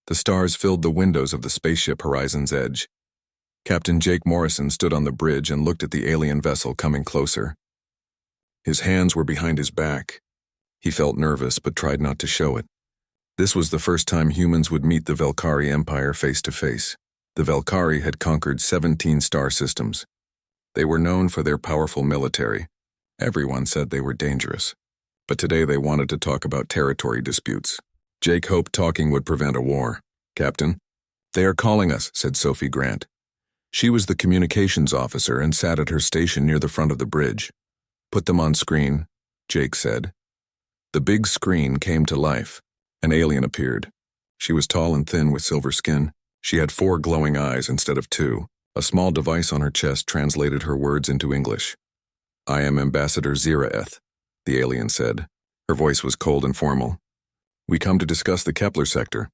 The stars filled the windows of the spaceship Horizon's Edge. Captain Jake Morrison stood on the bridge and looked at the alien vessel coming closer. His hands were behind his back. He felt nervous but tried not to show it. This was the first time humans would meet the Velkari Empire face to face. The Velkari had conquered 17 star systems. They were known for their powerful military. Everyone said they were dangerous. But today they wanted to talk about territory disputes. Jake hoped talking would prevent a war. "Captain?" "They are calling us," said Sophie Grant. She was the communications officer and sat at her station near the front of the bridge. "Put them on screen," Jake said. The big screen came to life. An alien appeared. She was tall and thin with silver skin. She had 4 glowing eyes instead of 2. A small device on her chest translated her words into English. "I am Ambassador Ziraeth," the alien said. Her voice was cold and formal. "We come to discuss the Kepler sector.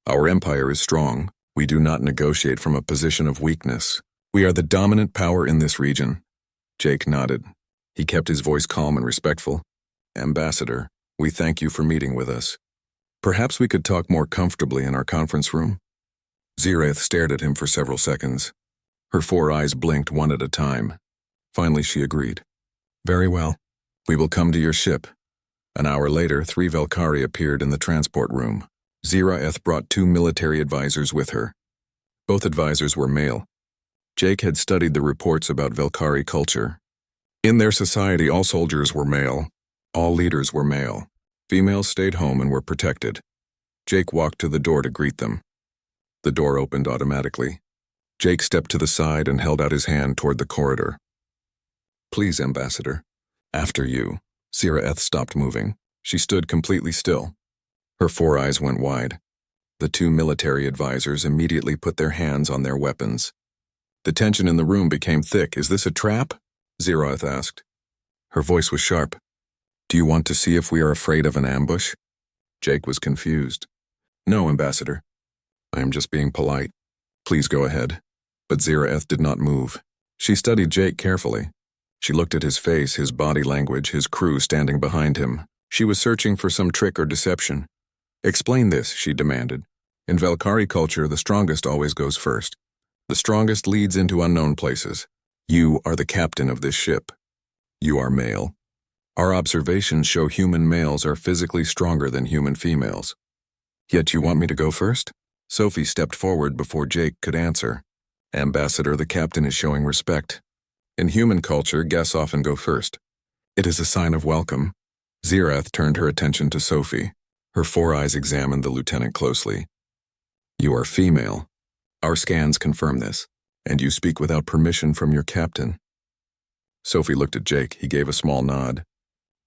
Our empire is strong. We do not negotiate from a position of weakness. We are the dominant power in this region." Jake nodded. He kept his voice calm and respectful. "Ambassador, we thank you for meeting with us. Perhaps we could talk more comfortably in our conference room?" Ziraeth stared at him for several seconds. Her 4 eyes blinked one at a time. Finally, she agreed. "Very well. We will come to your ship." An hour later, 3 Velkari appeared in the transport room. Ziraeth brought 2 military advisors with her. Both advisors were male. Jake had studied the reports about Velkari culture. In their society, all soldiers were male. All leaders were male. Females stayed home and were protected. Jake walked to the door to greet them. The door opened automatically. Jake stepped to the side and held out his hand toward the corridor. "Please, Ambassador." "After you." Ziraeth stopped moving. She stood completely still. Her 4 eyes went wide. The 2 military advisors immediately put their hands on their weapons. The tension in the room became thick. "Is this a trap?" Ziraeth asked. Her voice was sharp. "Do you want to see if we are afraid of an ambush?" Jake was confused. "No, Ambassador. I am just being polite. Please go ahead." But Ziraeth did not move. She studied Jake carefully. She looked at his face, his body language, his crew standing behind him. She was searching for some trick or deception. "Explain this," she demanded. "In Velkari culture, the strongest always goes first. The strongest leads into unknown places. You are the captain of this ship. You are male. Our observations show human males are physically stronger than human females. Yet you want me to go first?" Sophie stepped forward before Jake could answer. "Ambassador, the captain is showing respect. In human culture, guests often go first. It is a sign of welcome." Ziraeth turned her attention to Sophie. Her 4 eyes examined the lieutenant closely. "You are female. Our scans confirm this, and you speak without permission from your captain." Sophie looked at Jake. He gave a small nod.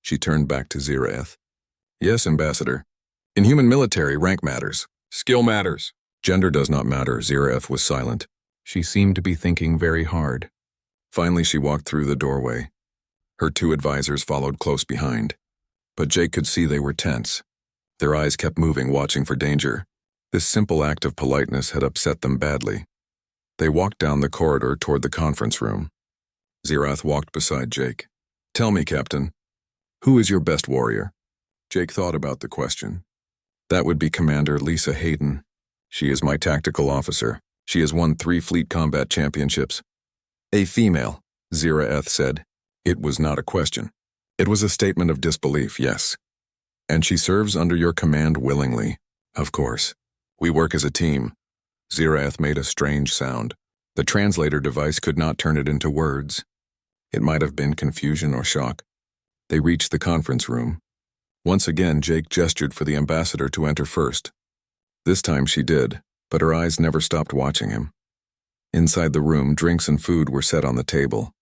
She turned back to Ziraeth. "Yes, Ambassador. In human military, rank matters. Skill matters. Gender does not matter." Ziraeth was silent. She seemed to be thinking very hard. Finally, she walked through the doorway. Her 2 advisors followed close behind. But Jake could see they were tense. Their eyes kept moving, watching for danger. This simple act of politeness had upset them badly. They walked down the corridor toward the conference room. Ziraeth walked beside Jake. "Tell me, Captain, who is your best warrior?" Jake thought about the question. "That would be Commander Lisa Hayden. She is my tactical officer. She has won 3 fleet combat championships." "A female," Ziraeth said. It was not a question. It was a statement of disbelief, yes. "And she serves under your command willingly." "Of course. We work as a team." Ziraeth made a strange sound. The translator device could not turn it into words. It might have been confusion or shock. They reached the conference room. Once again, Jake gestured for the ambassador to enter first. This time she did, but her eyes never stopped watching him. Inside the room, drinks and food were set on the table.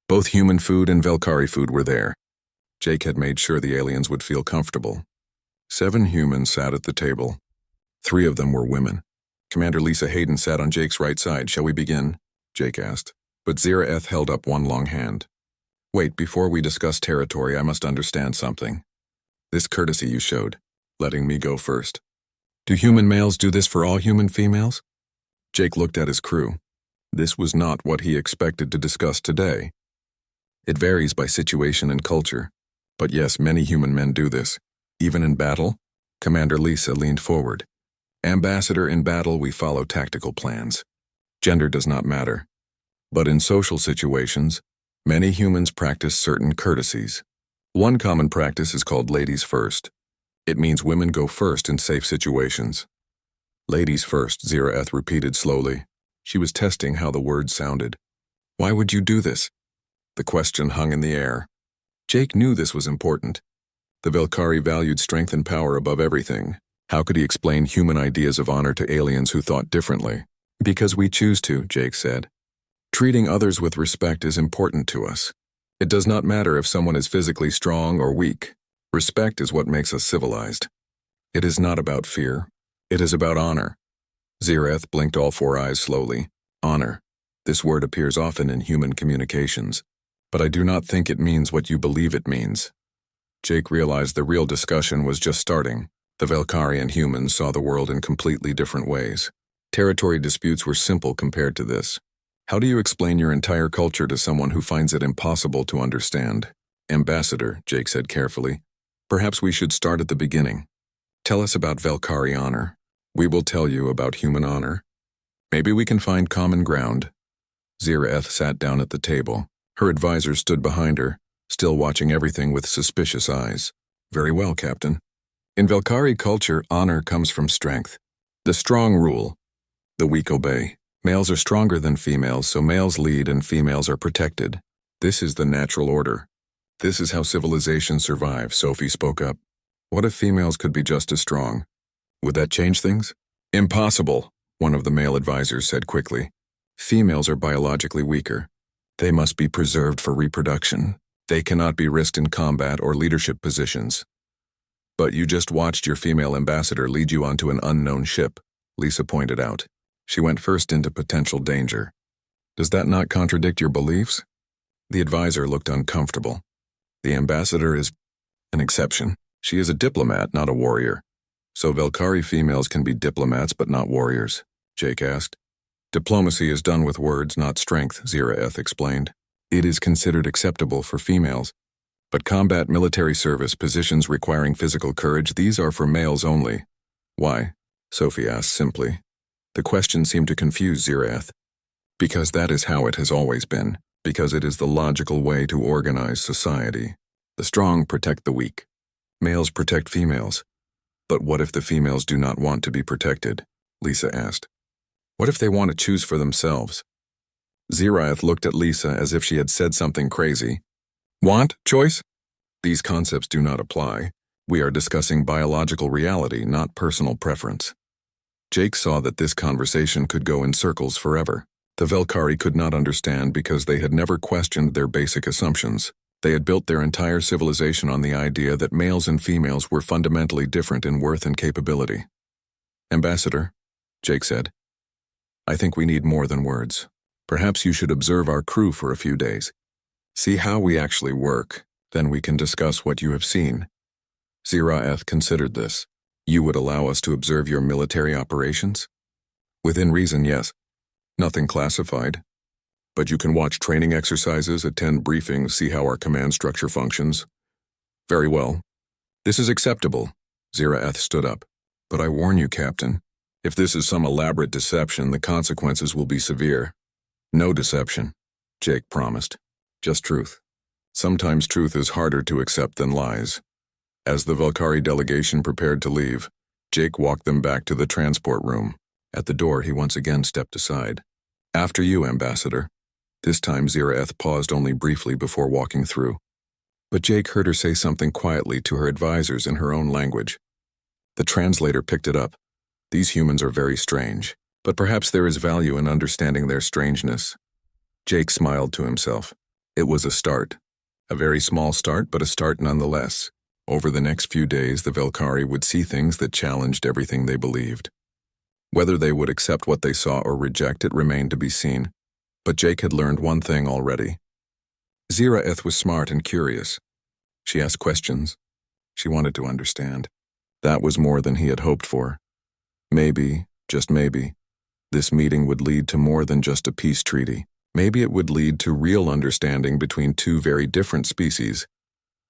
Both human food and Velkari food were there. Jake had made sure the aliens would feel comfortable. 7 humans sat at the table. 3 of them were women. Commander Lisa Hayden sat on Jake's right side. "Shall we begin?" Jake asked. But Ziraeth held up one long hand. "Wait, before we discuss territory, I must understand something. This courtesy you showed, letting me go first. Do human males do this for all human females?" Jake looked at his crew. This was not what he expected to discuss today. It varies by situation and culture. But yes, many human men do this. Even in battle? Commander Lisa leaned forward. Ambassador, in battle we follow tactical plans. Gender does not matter. But in social situations, many humans practice certain courtesies. One common practice is called ladies first. It means women go first in safe situations. Ladies first, Ziraeth repeated slowly. She was testing how the words sounded. Why would you do this? The question hung in the air. Jake knew this was important. The Velkari valued strength and power above everything. How could he explain human ideas of honor to aliens who thought differently? Because we choose to, Jake said. Treating others with respect is important to us. It does not matter if someone is physically strong or weak. Respect is what makes us civilized. It is not about fear. It is about honor. Ziraeth blinked all four eyes slowly. Honor. This word appears often in human communications, but I do not think it means what you believe it means. Jake realized the real discussion was just starting. The Velkari and humans saw the world in completely different ways. Territory disputes were simple compared to this. How do you explain your entire culture to someone who finds it impossible to understand? Ambassador, Jake said carefully. Perhaps we should start at the beginning. Tell us about Velkari honor. We will tell you about human honor. Maybe we can find common ground. Ziraeth sat down at the table. Her advisor stood behind her, still watching everything with suspicious eyes. Very well, Captain. In Velkari culture, honor comes from strength. The strong rule. The weak obey. Males are stronger than females, so males lead and females are protected. This is the natural order. This is how civilization survives, Sophie spoke up. What if females could be just as strong? Would that change things? Impossible, one of the male advisors said quickly. Females are biologically weaker. They must be preserved for reproduction. They cannot be risked in combat or leadership positions. But you just watched your female ambassador lead you onto an unknown ship, Lisa pointed out. She went first into potential danger. Does that not contradict your beliefs? The advisor looked uncomfortable. The ambassador is an exception. She is a diplomat, not a warrior. So Velkari females can be diplomats but not warriors, Jake asked. Diplomacy is done with words, not strength, Ziraeth explained. It is considered acceptable for females. But combat military service positions requiring physical courage, these are for males only. Why? Sophie asked simply. The question seemed to confuse Ziraeth. Because that is how it has always been. Because it is the logical way to organize society. The strong protect the weak. Males protect females. But what if the females do not want to be protected? Lisa asked. What if they want to choose for themselves? Ziraeth looked at Lisa as if she had said something crazy. Want? Choice? These concepts do not apply. We are discussing biological reality, not personal preference. Jake saw that this conversation could go in circles forever. The Velkari could not understand because they had never questioned their basic assumptions. They had built their entire civilization on the idea that males and females were fundamentally different in worth and capability. Ambassador, Jake said, I think we need more than words. Perhaps you should observe our crew for a few days. See how we actually work, then we can discuss what you have seen. Ziraeth considered this. You would allow us to observe your military operations? Within reason, yes. Nothing classified. But you can watch training exercises, attend briefings, see how our command structure functions. Very well. This is acceptable. Ziraeth stood up. But I warn you, Captain, if this is some elaborate deception, the consequences will be severe. No deception, Jake promised. Just truth. Sometimes truth is harder to accept than lies. As the Velkari delegation prepared to leave, Jake walked them back to the transport room. At the door, he once again stepped aside. After you, Ambassador. This time Ziraeth paused only briefly before walking through. But Jake heard her say something quietly to her advisors in her own language. The translator picked it up. These humans are very strange, but perhaps there is value in understanding their strangeness. Jake smiled to himself. It was a start. A very small start, but a start nonetheless. Over the next few days, the Velkari would see things that challenged everything they believed. Whether they would accept what they saw or reject it remained to be seen. But Jake had learned one thing already. Ziraeth was smart and curious. She asked questions. She wanted to understand. That was more than he had hoped for. Maybe, just maybe, this meeting would lead to more than just a peace treaty. Maybe it would lead to real understanding between two very different species.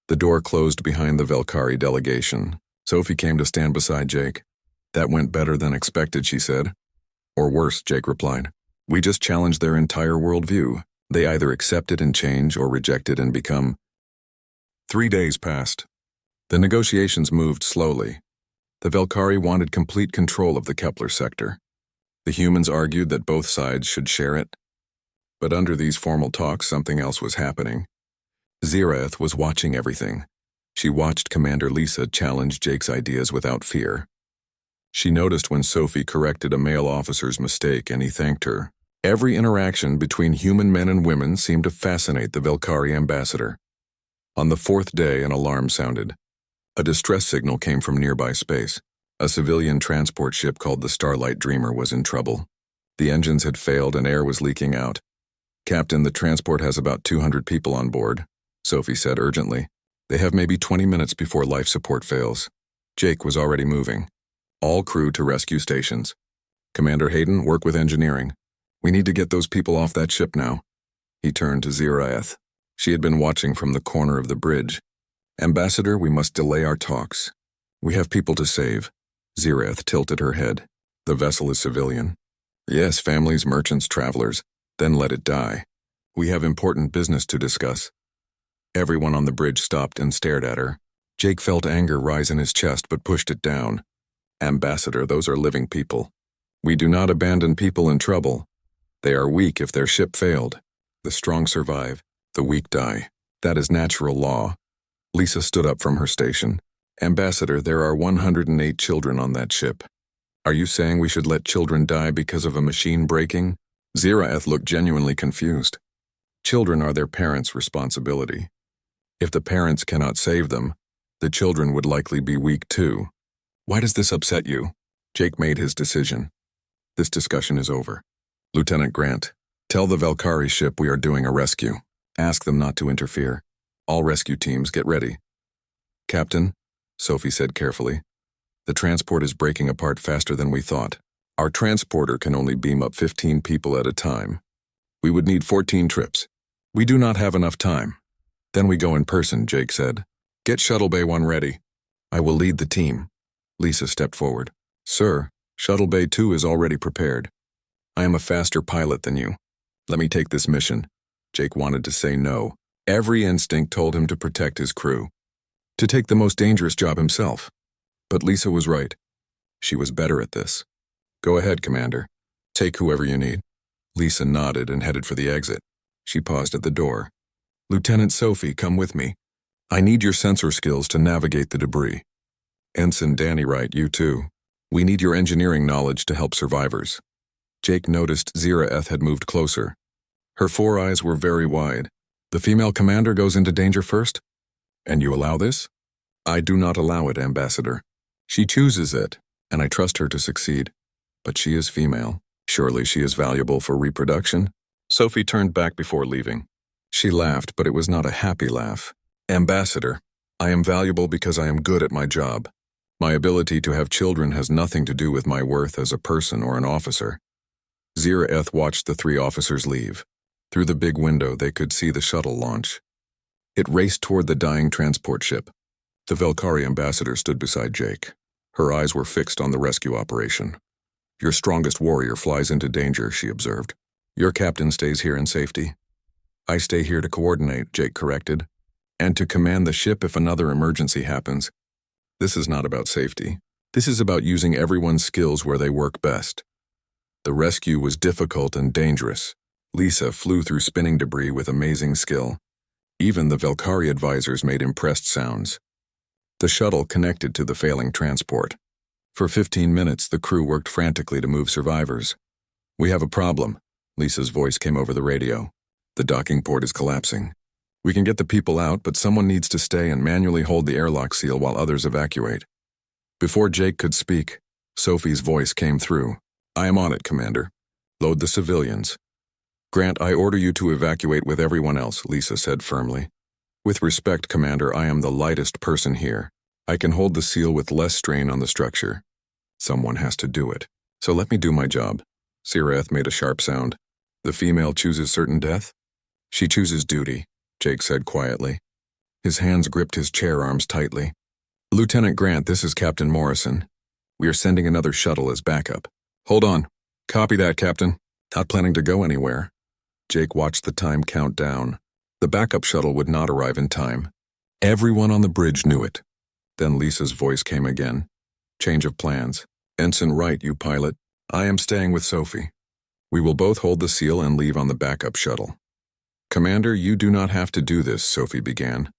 The door closed behind the Velkari delegation. Sophie came to stand beside Jake. That went better than expected, she said. Or worse, Jake replied. We just challenged their entire worldview. They either accept it and change or reject it and become. 3 days passed. The negotiations moved slowly. The Velkari wanted complete control of the Kepler sector. The humans argued that both sides should share it. But under these formal talks, something else was happening. Zirath was watching everything. She watched Commander Lisa challenge Jake's ideas without fear. She noticed when Sophie corrected a male officer's mistake and he thanked her. Every interaction between human men and women seemed to fascinate the Velkari ambassador. On the 4th day, an alarm sounded. A distress signal came from nearby space. A civilian transport ship called the Starlight Dreamer was in trouble. The engines had failed and air was leaking out. Captain, the transport has about 200 people on board, Sophie said urgently. They have maybe 20 minutes before life support fails. Jake was already moving. All crew to rescue stations. Commander Hayden, work with engineering. We need to get those people off that ship now. He turned to Zirath. She had been watching from the corner of the bridge. Ambassador, we must delay our talks. We have people to save. Zirath tilted her head. The vessel is civilian. Yes, families, merchants, travelers. Then let it die. We have important business to discuss. Everyone on the bridge stopped and stared at her. Jake felt anger rise in his chest but pushed it down. Ambassador, those are living people. We do not abandon people in trouble. They are weak if their ship failed. The strong survive, the weak die. That is natural law. Lisa stood up from her station. Ambassador, there are 108 children on that ship. Are you saying we should let children die because of a machine breaking? Zirath looked genuinely confused. Children are their parents' responsibility. If the parents cannot save them, the children would likely be weak too. Why does this upset you? Jake made his decision. This discussion is over. Lieutenant Grant, tell the Velkari ship we are doing a rescue. Ask them not to interfere. All rescue teams get ready. Captain, Sophie said carefully, the transport is breaking apart faster than we thought. Our transporter can only beam up 15 people at a time. We would need 14 trips. We do not have enough time. Then we go in person, Jake said. Get Shuttle Bay 1 ready. I will lead the team. Lisa stepped forward. Sir, Shuttle Bay 2 is already prepared. I am a faster pilot than you. Let me take this mission. Jake wanted to say no. Every instinct told him to protect his crew. To take the most dangerous job himself. But Lisa was right. She was better at this. Go ahead, Commander. Take whoever you need. Lisa nodded and headed for the exit. She paused at the door. Lieutenant Sophie, come with me. I need your sensor skills to navigate the debris. Ensign Danny Wright, you too. We need your engineering knowledge to help survivors. Jake noticed Zirath had moved closer. Her 4 eyes were very wide. The female commander goes into danger first? And you allow this? I do not allow it, Ambassador. She chooses it, and I trust her to succeed. But she is female. Surely she is valuable for reproduction? Sophie turned back before leaving. She laughed, but it was not a happy laugh. Ambassador, I am valuable because I am good at my job. My ability to have children has nothing to do with my worth as a person or an officer. Zirath watched the 3 officers leave. Through the big window, they could see the shuttle launch. It raced toward the dying transport ship. The Velkari ambassador stood beside Jake. Her eyes were fixed on the rescue operation. Your strongest warrior flies into danger, she observed. Your captain stays here in safety. I stay here to coordinate, Jake corrected, and to command the ship if another emergency happens. This is not about safety. This is about using everyone's skills where they work best. The rescue was difficult and dangerous. Lisa flew through spinning debris with amazing skill. Even the Velkari advisors made impressed sounds. The shuttle connected to the failing transport. For 15 minutes, the crew worked frantically to move survivors. We have a problem, Lisa's voice came over the radio. The docking port is collapsing. We can get the people out, but someone needs to stay and manually hold the airlock seal while others evacuate. Before Jake could speak, Sophie's voice came through. I am on it, Commander. Load the civilians. Grant, I order you to evacuate with everyone else, Lisa said firmly. With respect, Commander, I am the lightest person here. I can hold the seal with less strain on the structure. Someone has to do it. So let me do my job. Zirath made a sharp sound. The female chooses certain death? She chooses duty, Jake said quietly. His hands gripped his chair arms tightly. Lieutenant Grant, this is Captain Morrison. We are sending another shuttle as backup. Hold on. Copy that, Captain. Not planning to go anywhere. Jake watched the time count down. The backup shuttle would not arrive in time. Everyone on the bridge knew it. Then Lisa's voice came again. Change of plans. Ensign Wright, you pilot. I am staying with Sophie. We will both hold the seal and leave on the backup shuttle. Commander, you do not have to do this, Sophie began.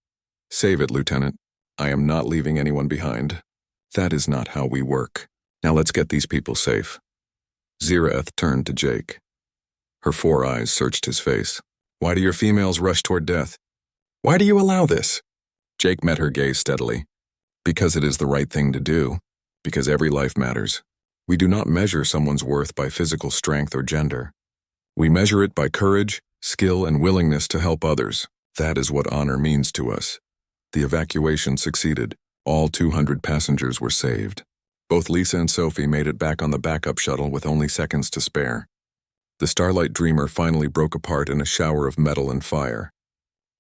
Save it, Lieutenant. I am not leaving anyone behind. That is not how we work. Now let's get these people safe. Zirath turned to Jake. Her 4 eyes searched his face. Why do your females rush toward death? Why do you allow this? Jake met her gaze steadily. Because it is the right thing to do. Because every life matters. We do not measure someone's worth by physical strength or gender. We measure it by courage, skill, and willingness to help others. That is what honor means to us. The evacuation succeeded. All 200 passengers were saved. Both Lisa and Sophie made it back on the backup shuttle with only seconds to spare. The Starlight Dreamer finally broke apart in a shower of metal and fire.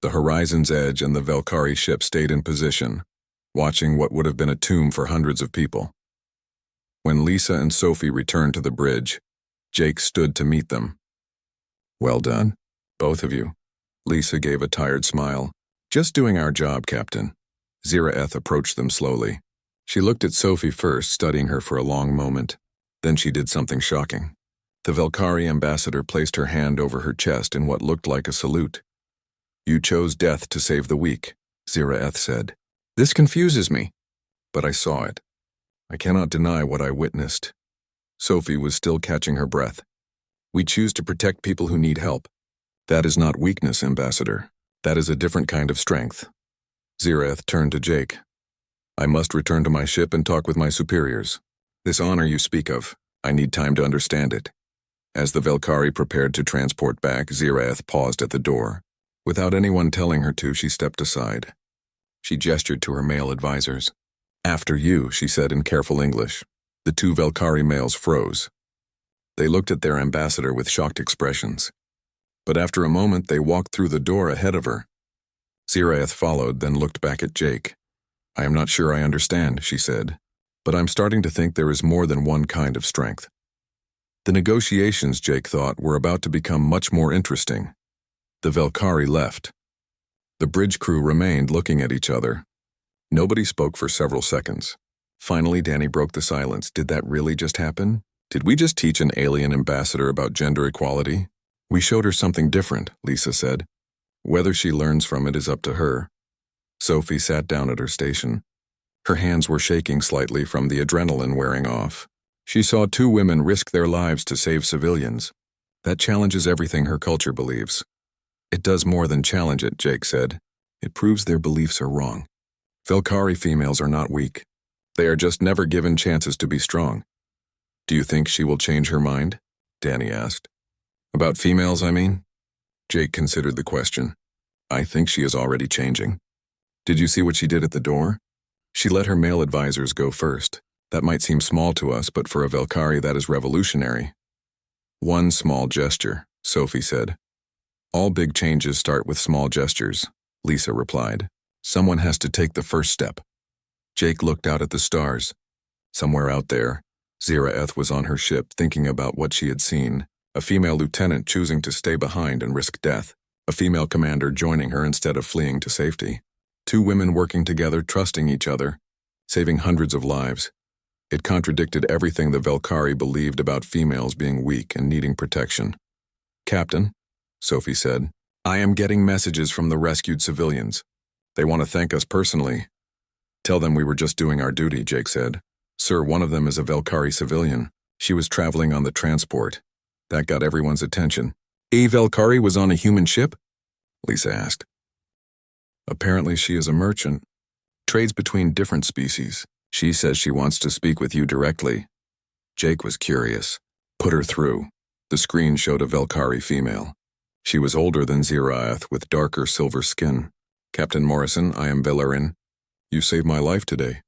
The Horizon's Edge and the Valkyrie ship stayed in position, watching what would have been a tomb for hundreds of people. When Lisa and Sophie returned to the bridge, Jake stood to meet them. Well done, both of you. Lisa gave a tired smile. Just doing our job, Captain. Zirath approached them slowly. She looked at Sophie first, studying her for a long moment. Then she did something shocking. The Valkyrie ambassador placed her hand over her chest in what looked like a salute. You chose death to save the weak, Zirath said. This confuses me. But I saw it. I cannot deny what I witnessed. Sophie was still catching her breath. We choose to protect people who need help. That is not weakness, Ambassador. That is a different kind of strength. Zirath turned to Jake. I must return to my ship and talk with my superiors. This honor you speak of, I need time to understand it. As the Valkyrie prepared to transport back, Zirath paused at the door. Without anyone telling her to, she stepped aside. She gestured to her male advisors. After you, she said in careful English. The 2 Valkyrie males froze. They looked at their ambassador with shocked expressions. But after a moment, they walked through the door ahead of her. Zirath followed, then looked back at Jake. I am not sure I understand, she said, but I'm starting to think there is more than one kind of strength. The negotiations, Jake thought, were about to become much more interesting. The Valkyrie left. The bridge crew remained looking at each other. Nobody spoke for several seconds. Finally, Danny broke the silence. Did that really just happen? Did we just teach an alien ambassador about gender equality? We showed her something different, Lisa said. Whether she learns from it is up to her. Sophie sat down at her station. Her hands were shaking slightly from the adrenaline wearing off. She saw 2 women risk their lives to save civilians. That challenges everything her culture believes. It does more than challenge it, Jake said. It proves their beliefs are wrong. Valkyrie females are not weak. They are just never given chances to be strong. Do you think she will change her mind? Danny asked. About females, I mean? Jake considered the question. I think she is already changing. Did you see what she did at the door? She let her male advisors go first. That might seem small to us, but for a Valkyrie that is revolutionary. One small gesture, Sophie said. All big changes start with small gestures, Lisa replied. Someone has to take the first step. Jake looked out at the stars. Somewhere out there, Zirath was on her ship thinking about what she had seen. A female lieutenant choosing to stay behind and risk death. A female commander joining her instead of fleeing to safety. 2 women working together, trusting each other, saving hundreds of lives. It contradicted everything the Valkyrie believed about females being weak and needing protection. Captain, Sophie said, I am getting messages from the rescued civilians. They want to thank us personally. Tell them we were just doing our duty, Jake said. Sir, one of them is a Valkyrie civilian. She was traveling on the transport. That got everyone's attention. A Valkyrie was on a human ship? Lisa asked. Apparently she is a merchant. Trades between different species. She says she wants to speak with you directly. Jake was curious. Put her through. The screen showed a Valkyrie female. She was older than Zirath with darker silver skin. Captain Morrison, I am Bellerin. You saved my life today.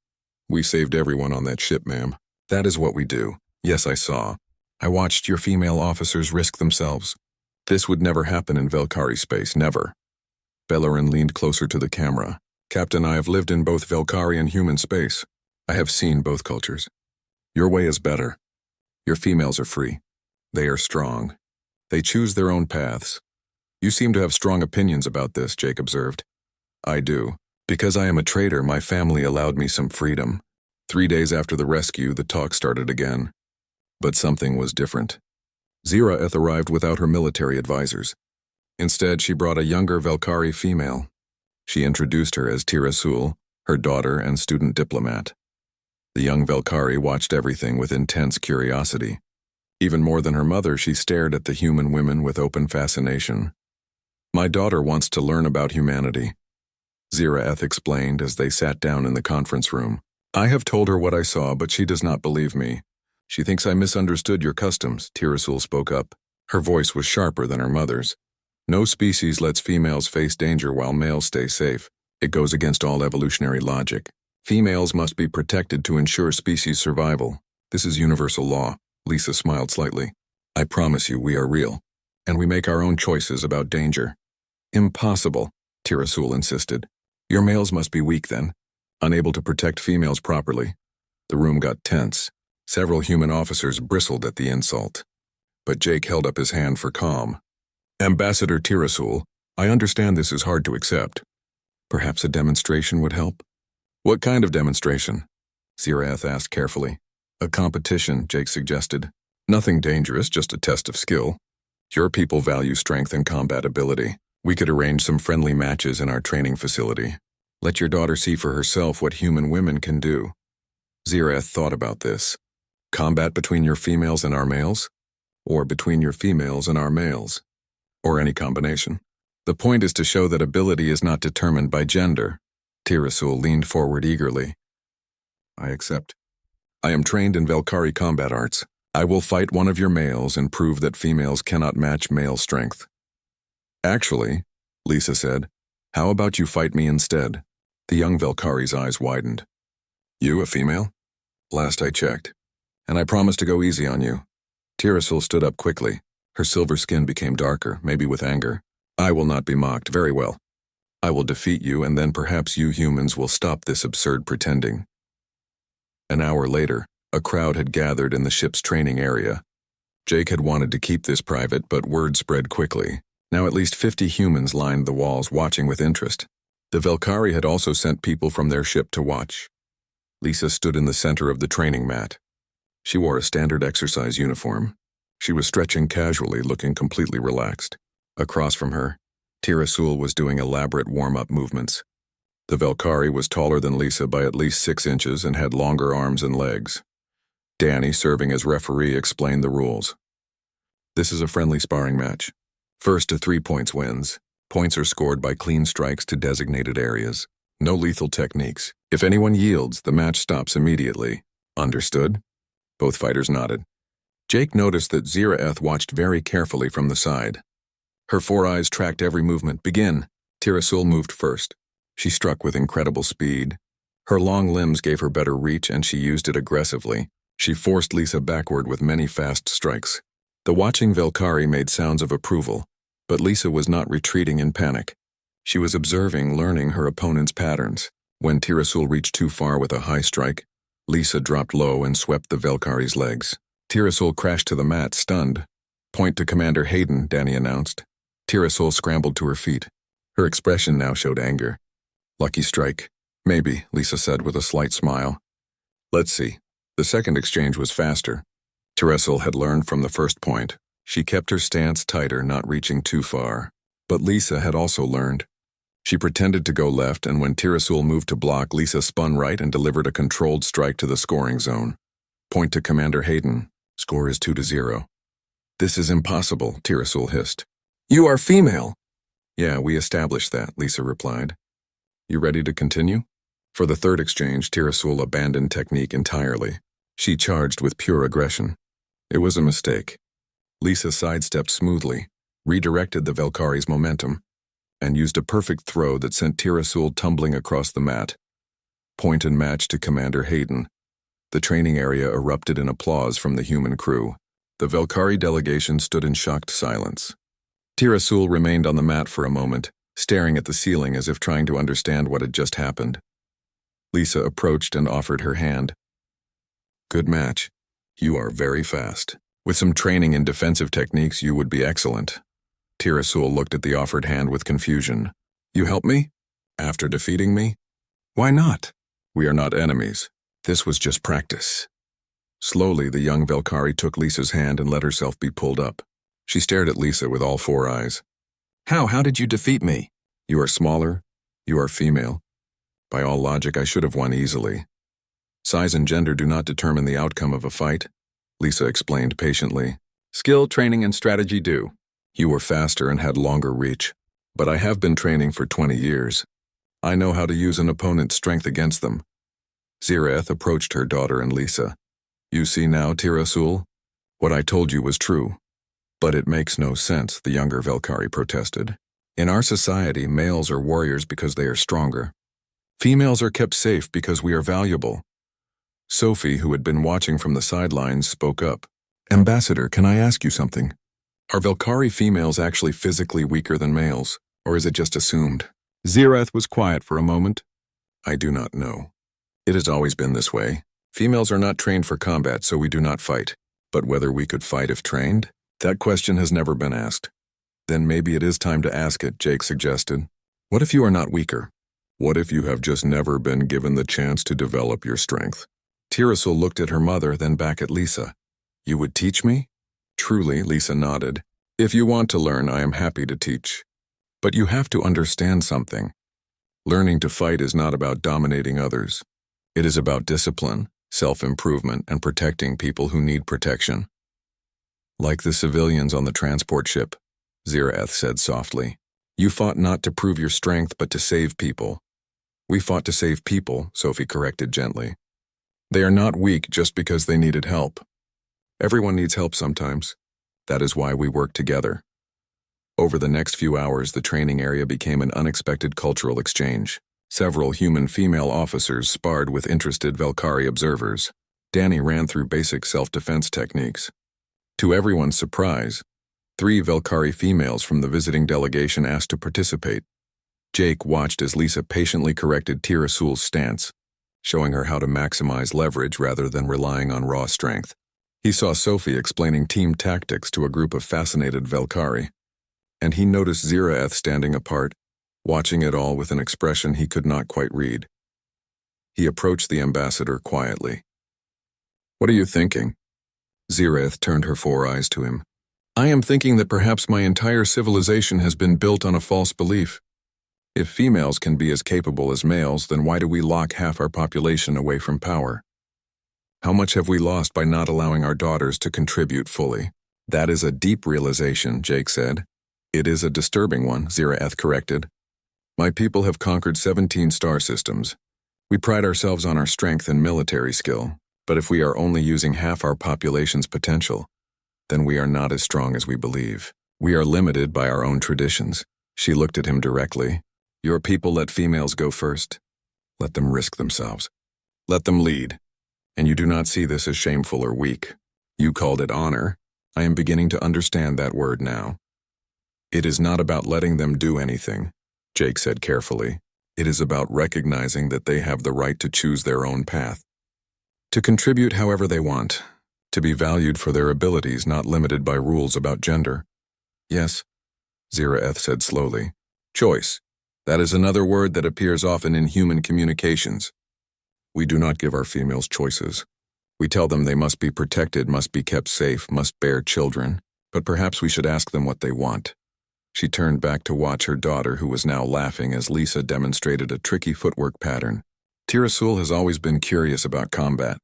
We saved everyone on that ship, ma'am. That is what we do. Yes, I saw. I watched your female officers risk themselves. This would never happen in Valkyrie space, never. Bellerin leaned closer to the camera. Captain, I have lived in both Valkyrie and human space. I have seen both cultures. Your way is better. Your females are free. They are strong. They choose their own paths. You seem to have strong opinions about this, Jake observed. I do. Because I am a traitor, my family allowed me some freedom. 3 days after the rescue, the talk started again. But something was different. Ziraeth arrived without her military advisors. Instead, she brought a younger Velkari female. She introduced her as Tirasul, her daughter and student diplomat. The young Velkari watched everything with intense curiosity. Even more than her mother, she stared at the human women with open fascination. My daughter wants to learn about humanity, Ziraeth explained as they sat down in the conference room. I have told her what I saw, but she does not believe me. She thinks I misunderstood your customs, Tirasul spoke up. Her voice was sharper than her mother's. No species lets females face danger while males stay safe. It goes against all evolutionary logic. Females must be protected to ensure species survival. This is universal law. Lisa smiled slightly. I promise you we are real, and we make our own choices about danger. Impossible, Tirasul insisted. Your males must be weak then, unable to protect females properly. The room got tense. Several human officers bristled at the insult. But Jake held up his hand for calm. Ambassador Tirasul, I understand this is hard to accept. Perhaps a demonstration would help? What kind of demonstration? Ziraeth asked carefully. A competition, Jake suggested. Nothing dangerous, just a test of skill. Your people value strength and combat ability. We could arrange some friendly matches in our training facility. Let your daughter see for herself what human women can do. Ziraeth thought about this. Combat between your females and our males? Or between your females and our males? Or any combination. The point is to show that ability is not determined by gender. Tirasul leaned forward eagerly. I accept. I am trained in Velkari combat arts. I will fight one of your males and prove that females cannot match male strength. Actually, Lisa said, how about you fight me instead? The young Velkari's eyes widened. You, a female? Last I checked. And I promise to go easy on you. Tirasul stood up quickly. Her silver skin became darker, maybe with anger. I will not be mocked. Very well. I will defeat you, and then perhaps you humans will stop this absurd pretending. An hour later, a crowd had gathered in the ship's training area. Jake had wanted to keep this private, but word spread quickly. Now at least 50 humans lined the walls, watching with interest. The Velkari had also sent people from their ship to watch. Lisa stood in the center of the training mat. She wore a standard exercise uniform. She was stretching casually, looking completely relaxed. Across from her, Tirasul was doing elaborate warm-up movements. The Velkari was taller than Lisa by at least 6 inches and had longer arms and legs. Danny, serving as referee, explained the rules. This is a friendly sparring match. First to 3 points wins. Points are scored by clean strikes to designated areas. No lethal techniques. If anyone yields, the match stops immediately. Understood? Both fighters nodded. Jake noticed that Ziraeth watched very carefully from the side. Her 4 eyes tracked every movement. Begin. Tirasul moved first. She struck with incredible speed. Her long limbs gave her better reach, and she used it aggressively. She forced Lisa backward with many fast strikes. The watching Velkari made sounds of approval, but Lisa was not retreating in panic. She was observing, learning her opponent's patterns. When Tirasul reached too far with a high strike, Lisa dropped low and swept the Velkari's legs. Tirasul crashed to the mat, stunned. Point to Commander Hayden, Danny announced. Tirasul scrambled to her feet. Her expression now showed anger. Lucky strike. Maybe, Lisa said with a slight smile. Let's see. The second exchange was faster. Tirasul had learned from the first point. She kept her stance tighter, not reaching too far. But Lisa had also learned. She pretended to go left, and when Tirasul moved to block, Lisa spun right and delivered a controlled strike to the scoring zone. Point to Commander Hayden. Score is 2-0. This is impossible, Tirasul hissed. You are female. Yeah, we established that, Lisa replied. You ready to continue? For the third exchange, Tirasul abandoned technique entirely. She charged with pure aggression. It was a mistake. Lisa sidestepped smoothly, redirected the Velkari's momentum, and used a perfect throw that sent Tirasul tumbling across the mat. Point and match to Commander Hayden. The training area erupted in applause from the human crew. The Velkari delegation stood in shocked silence. Tirasul remained on the mat for a moment, staring at the ceiling as if trying to understand what had just happened. Lisa approached and offered her hand. Good match. You are very fast. With some training in defensive techniques, you would be excellent. Tirasul looked at the offered hand with confusion. You help me? After defeating me? Why not? We are not enemies. This was just practice. Slowly, the young Velkari took Lisa's hand and let herself be pulled up. She stared at Lisa with all four eyes. How did you defeat me? You are smaller. You are female. By all logic, I should have won easily. Size and gender do not determine the outcome of a fight, Lisa explained patiently. Skill, training, and strategy do. You were faster and had longer reach. But I have been training for 20 years. I know how to use an opponent's strength against them. Zirath approached her daughter and Lisa. You see now, Tirasul? What I told you was true. But it makes no sense, the younger Velkari protested. In our society, males are warriors because they are stronger. Females are kept safe because we are valuable. Sophie, who had been watching from the sidelines, spoke up. Ambassador, can I ask you something? Are Velkari females actually physically weaker than males, or is it just assumed? Zirath was quiet for a moment. I do not know. It has always been this way. Females are not trained for combat, so we do not fight. But whether we could fight if trained? That question has never been asked. Then maybe it is time to ask it, Jake suggested. What if you are not weaker? What if you have just never been given the chance to develop your strength? Tirasul looked at her mother, then back at Lisa. You would teach me? Truly, Lisa nodded. If you want to learn, I am happy to teach. But you have to understand something. Learning to fight is not about dominating others. It is about discipline, self-improvement, and protecting people who need protection. Like the civilians on the transport ship, Zirath said softly. You fought not to prove your strength, but to save people. We fought to save people, Sophie corrected gently. They are not weak just because they needed help. Everyone needs help sometimes. That is why we work together. Over the next few hours, the training area became an unexpected cultural exchange. Several human female officers sparred with interested Velkari observers. Danny ran through basic self-defense techniques. To everyone's surprise, 3 Velkari females from the visiting delegation asked to participate. Jake watched as Lisa patiently corrected Tirasul's stance, showing her how to maximize leverage rather than relying on raw strength. He saw Sophie explaining team tactics to a group of fascinated Velkari, and he noticed Zirath standing apart, watching it all with an expression he could not quite read. He approached the ambassador quietly. What are you thinking? Zirath turned her 4 eyes to him. I am thinking that perhaps my entire civilization has been built on a false belief. If females can be as capable as males, then why do we lock half our population away from power? How much have we lost by not allowing our daughters to contribute fully? That is a deep realization, Jake said. It is a disturbing one, Zirath corrected. My people have conquered 17 star systems. We pride ourselves on our strength and military skill, but if we are only using half our population's potential, then we are not as strong as we believe. We are limited by our own traditions. She looked at him directly. Your people let females go first. Let them risk themselves. Let them lead. And you do not see this as shameful or weak. You called it honor. I am beginning to understand that word now. It is not about letting them do anything, Jake said carefully. It is about recognizing that they have the right to choose their own path. To contribute however they want. To be valued for their abilities, not limited by rules about gender. Yes, Zirath said slowly. Choice. That is another word that appears often in human communications. We do not give our females choices. We tell them they must be protected, must be kept safe, must bear children, but perhaps we should ask them what they want. She turned back to watch her daughter, who was now laughing as Lisa demonstrated a tricky footwork pattern. Tirasul has always been curious about combat.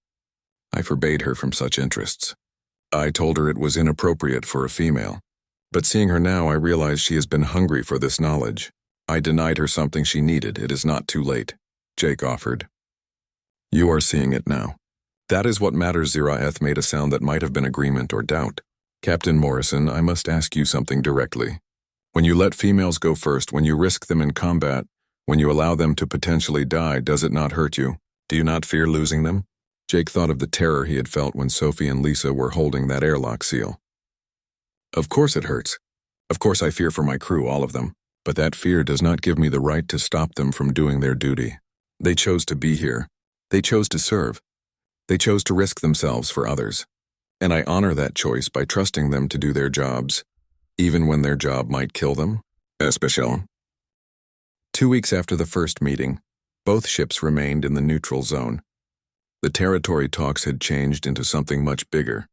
I forbade her from such interests. I told her it was inappropriate for a female. But seeing her now, I realize she has been hungry for this knowledge. I denied her something she needed. It is not too late, Jake offered. You are seeing it now. That is what matters. Zirath made a sound that might have been agreement or doubt. Captain Morrison, I must ask you something directly. When you let females go first, when you risk them in combat, when you allow them to potentially die, does it not hurt you? Do you not fear losing them? Jake thought of the terror he had felt when Sophie and Lisa were holding that airlock seal. Of course it hurts. Of course I fear for my crew, all of them. But that fear does not give me the right to stop them from doing their duty. They chose to be here. They chose to serve. They chose to risk themselves for others, and I honor that choice by trusting them to do their jobs, even when their job might kill them. Especially. 2 weeks after the first meeting, both ships remained in the neutral zone. The territory talks had changed into something much bigger.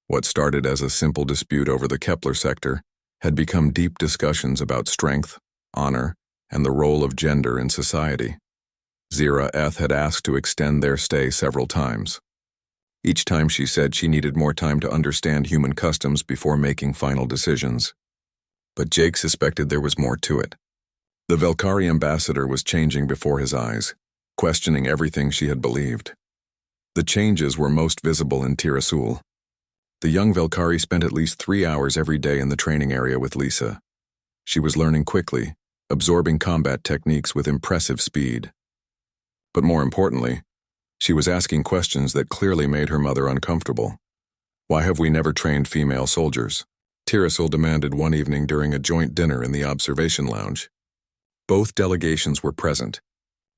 What started as a simple dispute over the Kepler sector had become deep discussions about strength, honor, and the role of gender in society. Zira Eth had asked to extend their stay several times. Each time she said she needed more time to understand human customs before making final decisions. But Jake suspected there was more to it. The Velkari ambassador was changing before his eyes, questioning everything she had believed. The changes were most visible in Tirasul. The young Velkari spent at least 3 hours every day in the training area with Lisa. She was learning quickly, absorbing combat techniques with impressive speed. But more importantly, she was asking questions that clearly made her mother uncomfortable. Why have we never trained female soldiers? Tirasul demanded one evening during a joint dinner in the observation lounge. Both delegations were present.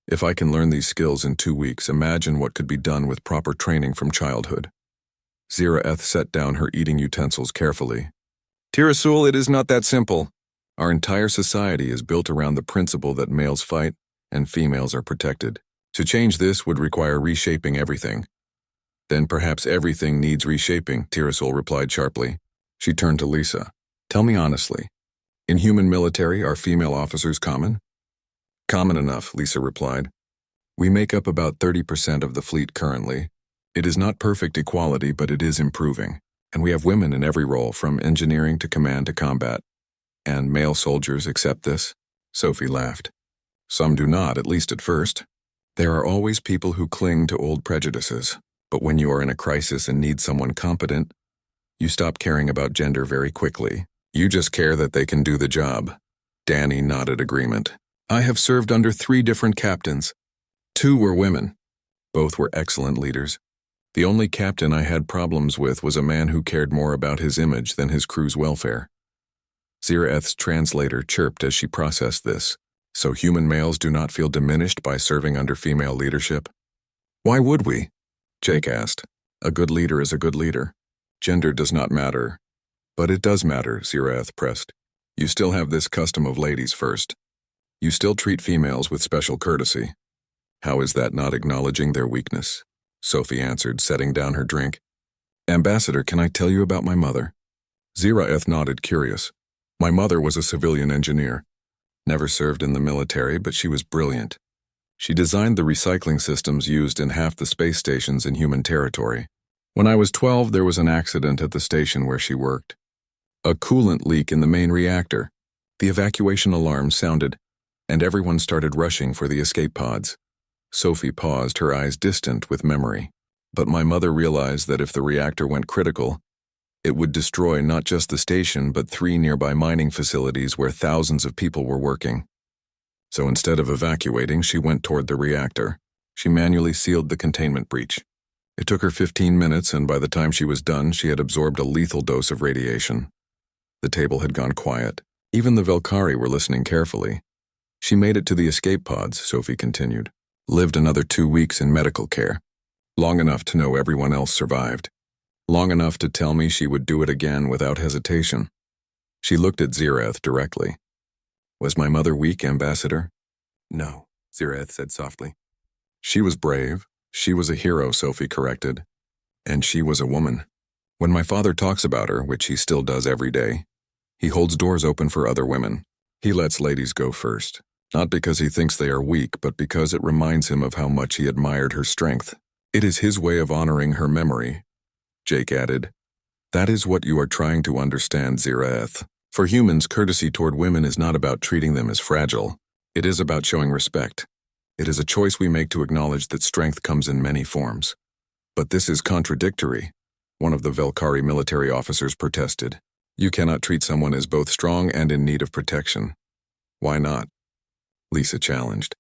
If I can learn these skills in 2 weeks, imagine what could be done with proper training from childhood. Ziraeth set down her eating utensils carefully. Tirasul, it is not that simple. Our entire society is built around the principle that males fight and females are protected. To change this would require reshaping everything. Then perhaps everything needs reshaping, Tirasul replied sharply. She turned to Lisa. Tell me honestly, in human military, are female officers common? Common enough, Lisa replied. We make up about 30% of the fleet currently. It is not perfect equality, but it is improving. And we have women in every role, from engineering to command to combat. And male soldiers accept this? Sophie laughed. Some do not, at least at first. There are always people who cling to old prejudices. But when you are in a crisis and need someone competent, you stop caring about gender very quickly. You just care that they can do the job. Danny nodded agreement. I have served under 3 different captains. 2 were women. Both were excellent leaders. The only captain I had problems with was a man who cared more about his image than his crew's welfare. Ziraeth's translator chirped as she processed this. So human males do not feel diminished by serving under female leadership? Why would we? Jake asked. A good leader is a good leader. Gender does not matter. But it does matter, Ziraeth pressed. You still have this custom of ladies first. You still treat females with special courtesy. How is that not acknowledging their weakness? Sophie answered, setting down her drink. Ambassador, can I tell you about my mother? Ziraeth nodded, curious. My mother was a civilian engineer. Never served in the military, but she was brilliant. She designed the recycling systems used in half the space stations in human territory. When I was 12, there was an accident at the station where she worked. A coolant leak in the main reactor. The evacuation alarm sounded, and everyone started rushing for the escape pods. Sophie paused, her eyes distant with memory. But my mother realized that if the reactor went critical, it would destroy not just the station, but 3 nearby mining facilities where thousands of people were working. So instead of evacuating, she went toward the reactor. She manually sealed the containment breach. It took her 15 minutes, and by the time she was done, she had absorbed a lethal dose of radiation. The table had gone quiet. Even the Velkari were listening carefully. She made it to the escape pods, Sophie continued. Lived another 2 weeks in medical care. Long enough to know everyone else survived. Long enough to tell me she would do it again without hesitation. She looked at Ziraeth directly. Was my mother weak, Ambassador? No, Ziraeth said softly. She was brave. She was a hero, Sophie corrected. And she was a woman. When my father talks about her, which he still does every day, he holds doors open for other women. He lets ladies go first. Not because he thinks they are weak, but because it reminds him of how much he admired her strength. It is his way of honoring her memory. Jake added, That is what you are trying to understand, Ziraeth. For humans, courtesy toward women is not about treating them as fragile. It is about showing respect. It is a choice we make to acknowledge that strength comes in many forms. But this is contradictory, one of the Velkari military officers protested. You cannot treat someone as both strong and in need of protection. Why not? Lisa challenged.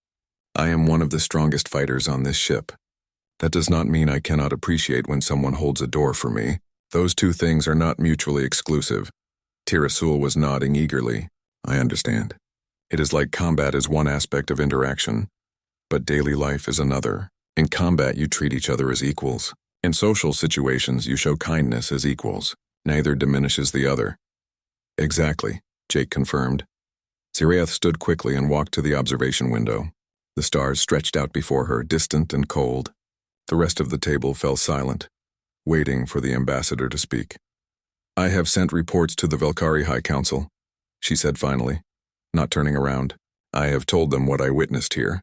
I am one of the strongest fighters on this ship. That does not mean I cannot appreciate when someone holds a door for me. Those 2 things are not mutually exclusive. Tirasul was nodding eagerly. I understand. It is like combat is one aspect of interaction, but daily life is another. In combat, you treat each other as equals. In social situations, you show kindness as equals. Neither diminishes the other. Exactly, Jake confirmed. Zirath stood quickly and walked to the observation window. The stars stretched out before her, distant and cold. The rest of the table fell silent, waiting for the ambassador to speak. I have sent reports to the Velkari High Council, she said finally, not turning around. I have told them what I witnessed here.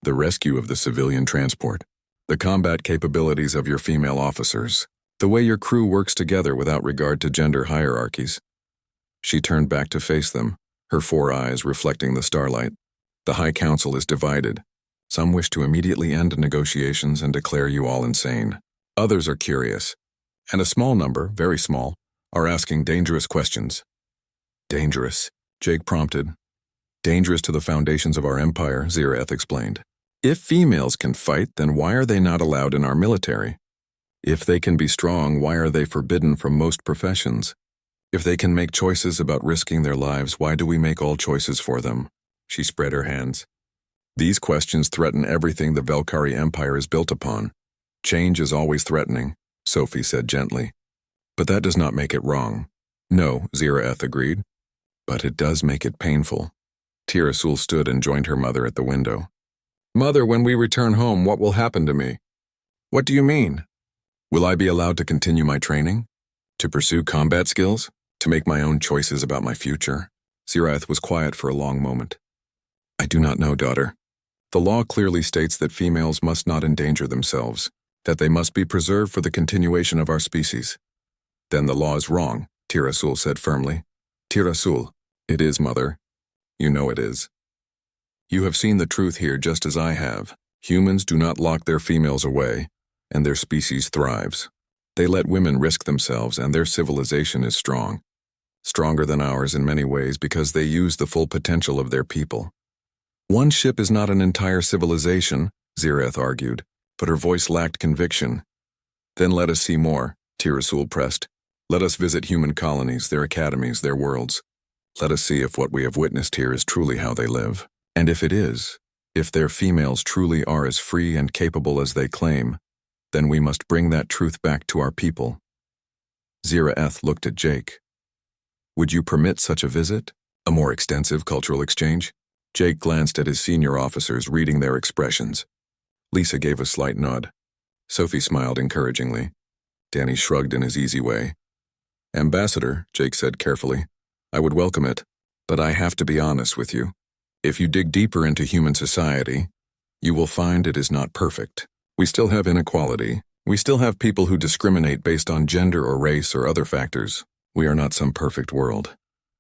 The rescue of the civilian transport, the combat capabilities of your female officers, the way your crew works together without regard to gender hierarchies. She turned back to face them, her 4 eyes reflecting the starlight. The High Council is divided. Some wish to immediately end negotiations and declare you all insane. Others are curious, and a small number, very small, are asking dangerous questions. Dangerous, Jake prompted. Dangerous to the foundations of our empire, Zirath explained. If females can fight, then why are they not allowed in our military? If they can be strong, why are they forbidden from most professions? If they can make choices about risking their lives, why do we make all choices for them? She spread her hands. These questions threaten everything the Velkari Empire is built upon. Change is always threatening, Sophie said gently. But that does not make it wrong. No, Zirath agreed. But it does make it painful. Tirasul stood and joined her mother at the window. Mother, when we return home, what will happen to me? What do you mean? Will I be allowed to continue my training? To pursue combat skills? To make my own choices about my future? Zirath was quiet for a long moment. I do not know, daughter. The law clearly states that females must not endanger themselves, that they must be preserved for the continuation of our species. Then the law is wrong, Tirasul said firmly. Tirasul, it is, mother. You know it is. You have seen the truth here just as I have. Humans do not lock their females away, and their species thrives. They let women risk themselves, and their civilization is strong. Stronger than ours in many ways because they use the full potential of their people. One ship is not an entire civilization, Zirath argued, but her voice lacked conviction. Then let us see more, Tirasul pressed. Let us visit human colonies, their academies, their worlds. Let us see if what we have witnessed here is truly how they live. And if it is, if their females truly are as free and capable as they claim, then we must bring that truth back to our people. Zirath looked at Jake. Would you permit such a visit? A more extensive cultural exchange? Jake glanced at his senior officers, reading their expressions. Lisa gave a slight nod. Sophie smiled encouragingly. Danny shrugged in his easy way. Ambassador, Jake said carefully, I would welcome it, but I have to be honest with you. If you dig deeper into human society, you will find it is not perfect. We still have inequality. We still have people who discriminate based on gender or race or other factors. We are not some perfect world.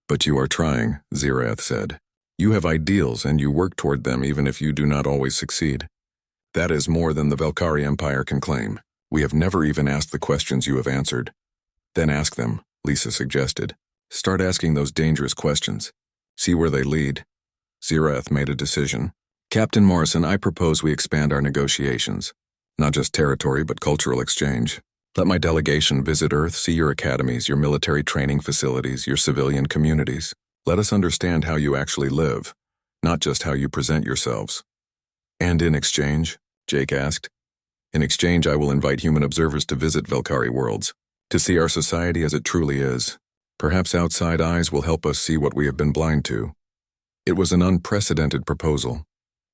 But you are trying, Zirath said. You have ideals and you work toward them even if you do not always succeed. That is more than the Velkari Empire can claim. We have never even asked the questions you have answered. Then ask them, Lisa suggested. Start asking those dangerous questions. See where they lead. Zirath made a decision. Captain Morrison, I propose we expand our negotiations. Not just territory, but cultural exchange. Let my delegation visit Earth, see your academies, your military training facilities, your civilian communities. Let us understand how you actually live, not just how you present yourselves. And in exchange, Jake asked. In exchange, I will invite human observers to visit Velkari worlds, to see our society as it truly is. Perhaps outside eyes will help us see what we have been blind to. It was an unprecedented proposal.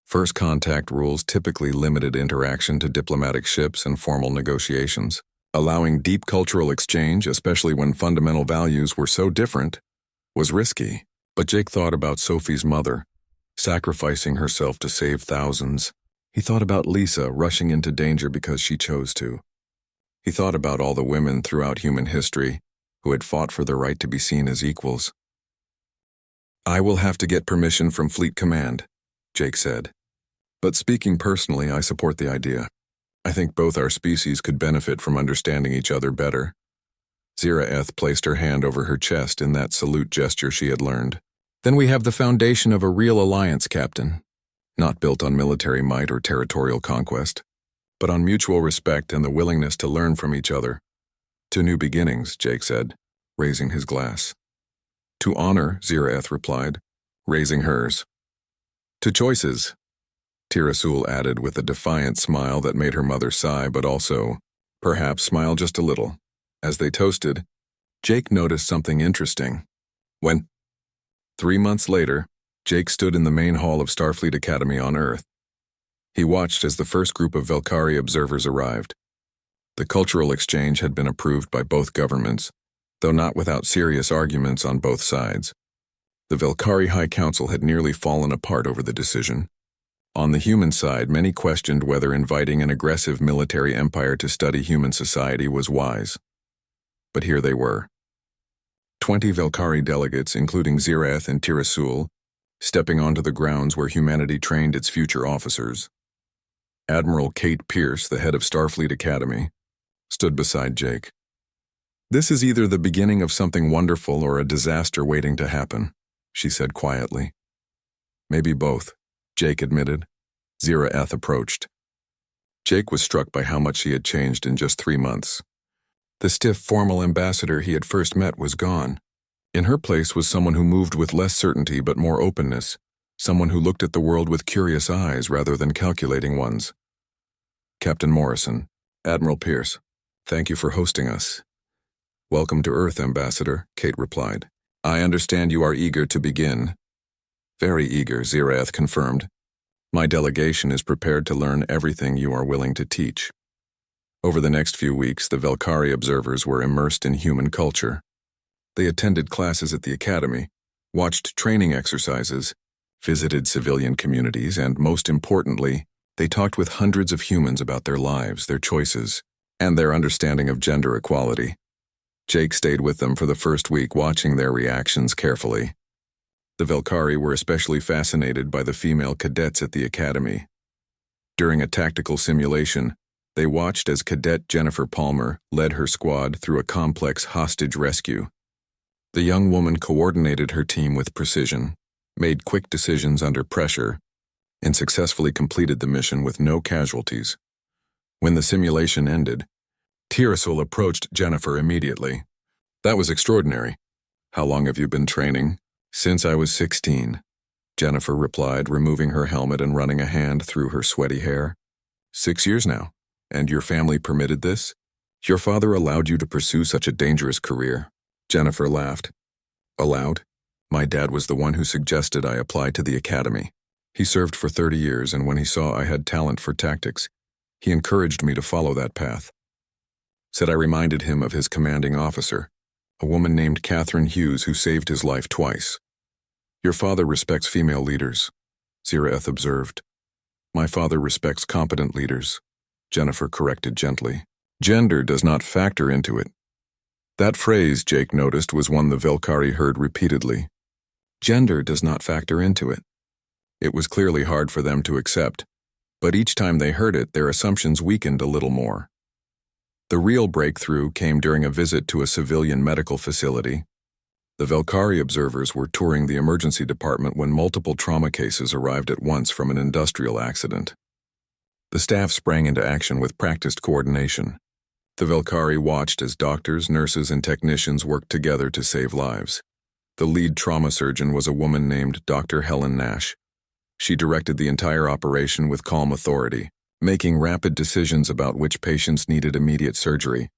First contact rules typically limited interaction to diplomatic ships and formal negotiations. Allowing deep cultural exchange, especially when fundamental values were so different, was risky. But Jake thought about Sophie's mother, sacrificing herself to save thousands. He thought about Lisa rushing into danger because she chose to. He thought about all the women throughout human history who had fought for the right to be seen as equals. I will have to get permission from Fleet Command, Jake said. But speaking personally, I support the idea. I think both our species could benefit from understanding each other better. Zirath placed her hand over her chest in that salute gesture she had learned. Then we have the foundation of a real alliance, Captain. Not built on military might or territorial conquest, but on mutual respect and the willingness to learn from each other. To new beginnings, Jake said, raising his glass. To honor, Zirath replied, raising hers. To choices. Tirasul added with a defiant smile that made her mother sigh but also, perhaps, smile just a little. As they toasted, Jake noticed something interesting. When 3 months later, Jake stood in the main hall of Starfleet Academy on Earth. He watched as the first group of Velkari observers arrived. The cultural exchange had been approved by both governments, though not without serious arguments on both sides. The Velkari High Council had nearly fallen apart over the decision. On the human side, many questioned whether inviting an aggressive military empire to study human society was wise. But here they were. 20 Velkari delegates, including Zirath and Tirasul, stepping onto the grounds where humanity trained its future officers. Admiral Kate Pierce, the head of Starfleet Academy, stood beside Jake. "This is either the beginning of something wonderful or a disaster waiting to happen," she said quietly. "Maybe both," Jake admitted. Zirath approached. Jake was struck by how much she had changed in just 3 months. The stiff, formal ambassador he had first met was gone. In her place was someone who moved with less certainty but more openness, someone who looked at the world with curious eyes rather than calculating ones. "Captain Morrison, Admiral Pierce, thank you for hosting us." "Welcome to Earth, Ambassador," Kate replied. "I understand you are eager to begin." "Very eager," Zirath confirmed. "My delegation is prepared to learn everything you are willing to teach." Over the next few weeks, the Velkari observers were immersed in human culture. They attended classes at the academy, watched training exercises, visited civilian communities, and most importantly, they talked with hundreds of humans about their lives, their choices, and their understanding of gender equality. Jake stayed with them for the first week, watching their reactions carefully. The Velkari were especially fascinated by the female cadets at the academy. During a tactical simulation, they watched as Cadet Jennifer Palmer led her squad through a complex hostage rescue. The young woman coordinated her team with precision, made quick decisions under pressure, and successfully completed the mission with no casualties. When the simulation ended, Tirasul approached Jennifer immediately. "That was extraordinary. How long have you been training?" "Since I was 16, Jennifer replied, removing her helmet and running a hand through her sweaty hair. 6 years now. And your family permitted this? Your father allowed you to pursue such a dangerous career?" Jennifer laughed. "Allowed? My dad was the one who suggested I apply to the academy. He served for 30 years, and when he saw I had talent for tactics, he encouraged me to follow that path. Said I reminded him of his commanding officer, a woman named Catherine Hughes who saved his life twice. Your father respects female leaders," Zirath observed. "My father respects competent leaders," Jennifer corrected gently. "Gender does not factor into it." That phrase, Jake noticed, was one the Velkari heard repeatedly. Gender does not factor into it. It was clearly hard for them to accept, but each time they heard it, their assumptions weakened a little more. The real breakthrough came during a visit to a civilian medical facility. The Velkari observers were touring the emergency department when multiple trauma cases arrived at once from an industrial accident. The staff sprang into action with practiced coordination. The Velkari watched as doctors, nurses, and technicians worked together to save lives. The lead trauma surgeon was a woman named Dr. Helen Nash. She directed the entire operation with calm authority, making rapid decisions about which patients needed immediate surgery,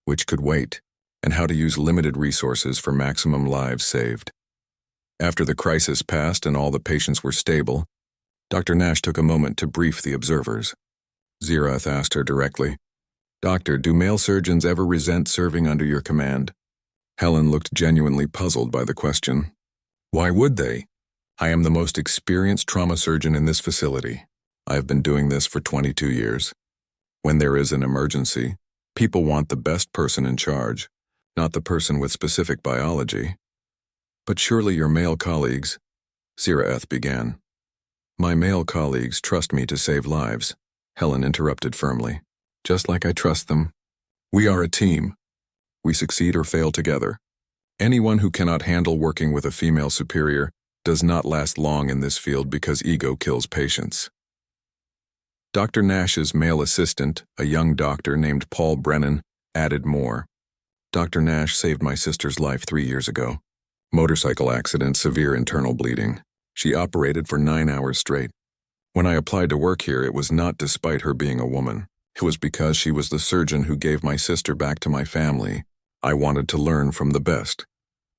which could wait, and how to use limited resources for maximum lives saved. After the crisis passed and all the patients were stable, Dr. Nash took a moment to brief the observers. Zirath asked her directly, "Doctor, do male surgeons ever resent serving under your command?" Helen looked genuinely puzzled by the question. "Why would they? I am the most experienced trauma surgeon in this facility. I have been doing this for 22 years. When there is an emergency, people want the best person in charge, not the person with specific biology." "But surely your male colleagues," Zirath began. "My male colleagues trust me to save lives," Helen interrupted firmly. "Just like I trust them. We are a team. We succeed or fail together. Anyone who cannot handle working with a female superior does not last long in this field because ego kills patients." Dr. Nash's male assistant, a young doctor named Paul Brennan, added more. "Dr. Nash saved my sister's life 3 years ago. Motorcycle accident, severe internal bleeding. She operated for 9 hours straight. When I applied to work here, it was not despite her being a woman. It was because she was the surgeon who gave my sister back to my family. I wanted to learn from the best.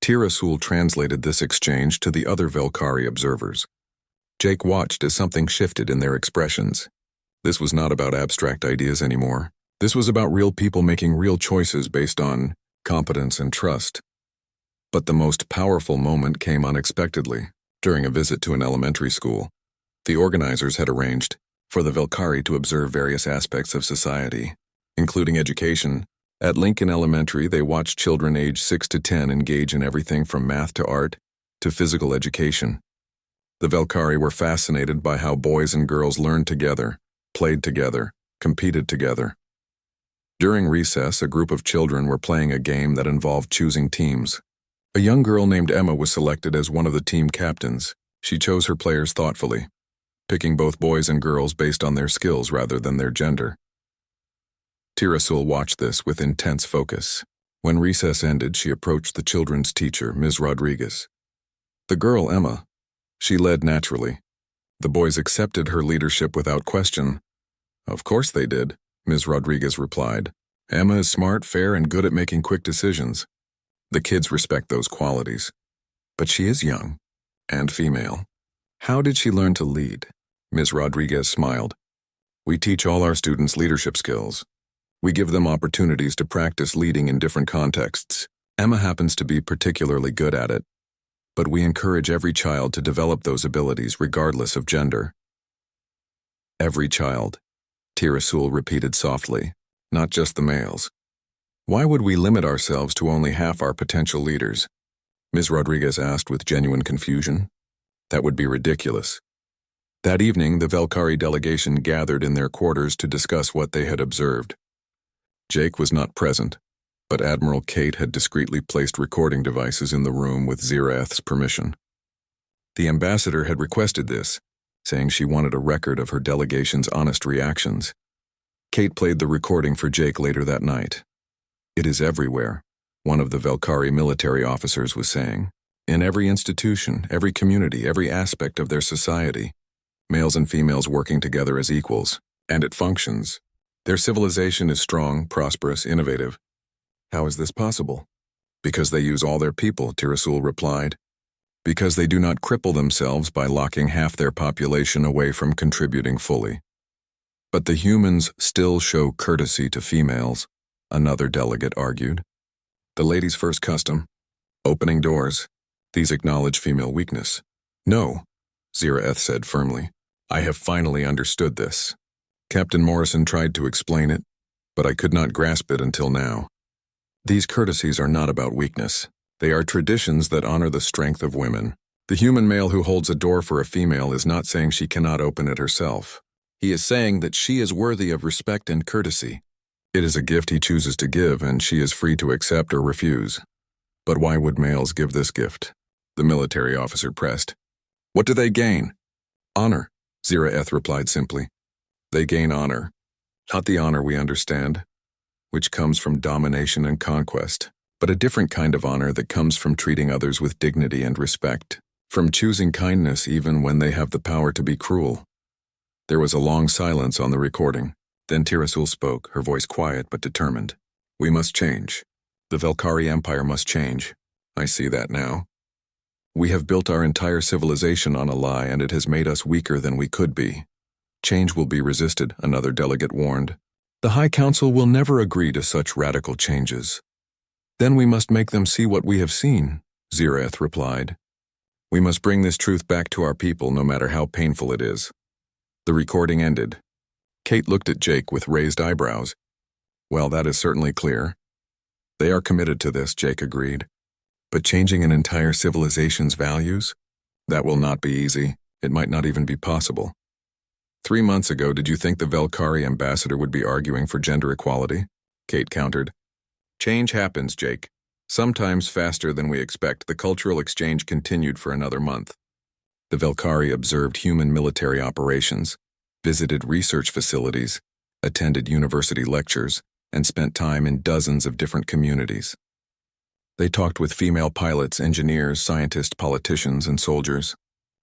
Tirasul translated this exchange to the other Velkari observers. Jake watched as something shifted in their expressions. This was not about abstract ideas anymore. This was about real people making real choices based on competence and trust. But the most powerful moment came unexpectedly, during a visit to an elementary school. The organizers had arranged for the Velkari to observe various aspects of society, including education. At Lincoln Elementary, they watched children aged 6 to 10 engage in everything from math to art to physical education. The Velkari were fascinated by how boys and girls learned together, played together, competed together. During recess, a group of children were playing a game that involved choosing teams. A young girl named Emma was selected as one of the team captains. She chose her players thoughtfully, picking both boys and girls based on their skills rather than their gender. Tirasul watched this with intense focus. When recess ended, she approached the children's teacher, Ms. Rodriguez. The girl, Emma, she led naturally. The boys accepted her leadership without question. Of course they did, Ms. Rodriguez replied. Emma is smart, fair, and good at making quick decisions. The kids respect those qualities. But she is young and female. How did she learn to lead? Ms. Rodriguez smiled. We teach all our students leadership skills. We give them opportunities to practice leading in different contexts. Emma happens to be particularly good at it. But we encourage every child to develop those abilities regardless of gender. Every child, Tirasul repeated softly, not just the males. Why would we limit ourselves to only half our potential leaders? Ms. Rodriguez asked with genuine confusion. That would be ridiculous. That evening, the Velkari delegation gathered in their quarters to discuss what they had observed. Jake was not present, but Admiral Kate had discreetly placed recording devices in the room with Zirath's permission. The ambassador had requested this, saying she wanted a record of her delegation's honest reactions. Kate played the recording for Jake later that night. It is everywhere, one of the Velkari military officers was saying. In every institution, every community, every aspect of their society, males and females working together as equals, and it functions. Their civilization is strong, prosperous, innovative. How is this possible? Because they use all their people, Tirasul replied. Because they do not cripple themselves by locking half their population away from contributing fully. But the humans still show courtesy to females, another delegate argued. The ladies' first custom, opening doors. These acknowledge female weakness. No, Zirath said firmly. I have finally understood this. Captain Morrison tried to explain it, but I could not grasp it until now. These courtesies are not about weakness. They are traditions that honor the strength of women. The human male who holds a door for a female is not saying she cannot open it herself. He is saying that she is worthy of respect and courtesy. It is a gift he chooses to give, and she is free to accept or refuse. But why would males give this gift? The military officer pressed. What do they gain? Honor, Zirath replied simply. They gain honor, not the honor we understand, which comes from domination and conquest, but a different kind of honor that comes from treating others with dignity and respect, from choosing kindness even when they have the power to be cruel. There was a long silence on the recording. Then Tirasul spoke, her voice quiet but determined. We must change. The Velkari Empire must change. I see that now. We have built our entire civilization on a lie, and it has made us weaker than we could be. Change will be resisted, another delegate warned. The High Council will never agree to such radical changes. Then we must make them see what we have seen, Zirath replied. We must bring this truth back to our people, no matter how painful it is. The recording ended. Kate looked at Jake with raised eyebrows. Well, that is certainly clear. They are committed to this, Jake agreed. But changing an entire civilization's values? That will not be easy. It might not even be possible. 3 months ago, did you think the Velkari ambassador would be arguing for gender equality? Kate countered. Change happens, Jake. Sometimes faster than we expect. The cultural exchange continued for another month. The Velkari observed human military operations, visited research facilities, attended university lectures, and spent time in dozens of different communities. They talked with female pilots, engineers, scientists, politicians, and soldiers.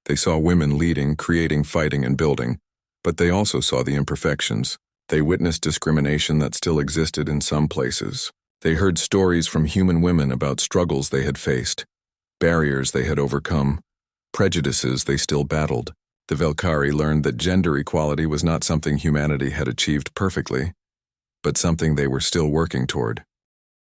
They saw women leading, creating, fighting, and building, but they also saw the imperfections. They witnessed discrimination that still existed in some places. They heard stories from human women about struggles they had faced, barriers they had overcome, prejudices they still battled. The Velkari learned that gender equality was not something humanity had achieved perfectly, but something they were still working toward.